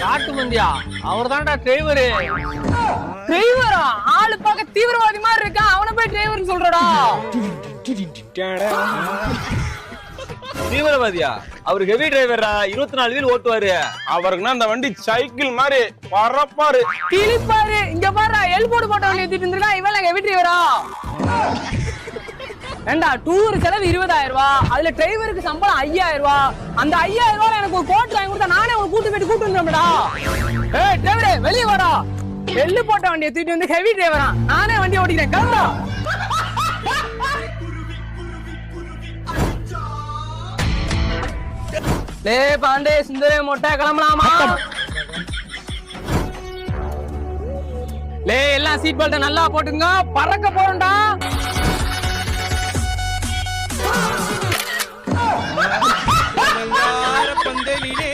காட்டு மந்தியா அவர் தான்டா டிரைவரு. டிரைவரா? ஆளு பார்க்க தீவிரவாதி மாதிரி இருக்கா, அவனை போய் டிரைவர்னு சொல்றடா. தீவிரவாதியா? அவர் ஹெவி டிரைவரா, 24 வீல் ஓட்டுவாரு. அவருக்குன்னா அந்த வண்டி சைக்கிள் மாதிரி பறப்பாரு. கிளிப்பாரு. இங்க பாரு, எல்போர்டு போட்ட வண்டி ஏத்திட்டு இருந்திருக்கான். இவன் ஹெவி டிரைவரா? ஏண்டா, டூர் செலவு 20,000 ரூபாய், அதுல டிரைவருக்கு சம்பளம் 5,000 ரூபாய். அந்த 5,000 ரூபாய் எனக்கு ஒரு கோட் வாங்கி கொடுத்தா நானே ஒரு கூட்டு வந்துடும்டா. ஏய் டிரைவரே, வெளியே வாடா. எள்ளு போட்ட வண்டியை தூக்கிட்டு வந்து ஹெவி டிரைவரா, நானே வண்டி ஓட்டிக்கிறேன். கிளம்பா. லே பாண்டே, சுந்தரே, மொட்டை, கிளம்பலாமா? லே எல்லாம் சீட் பெல்ட் நல்லா போட்டுங்க, பறக்க போறோம்டா. பந்தலிலே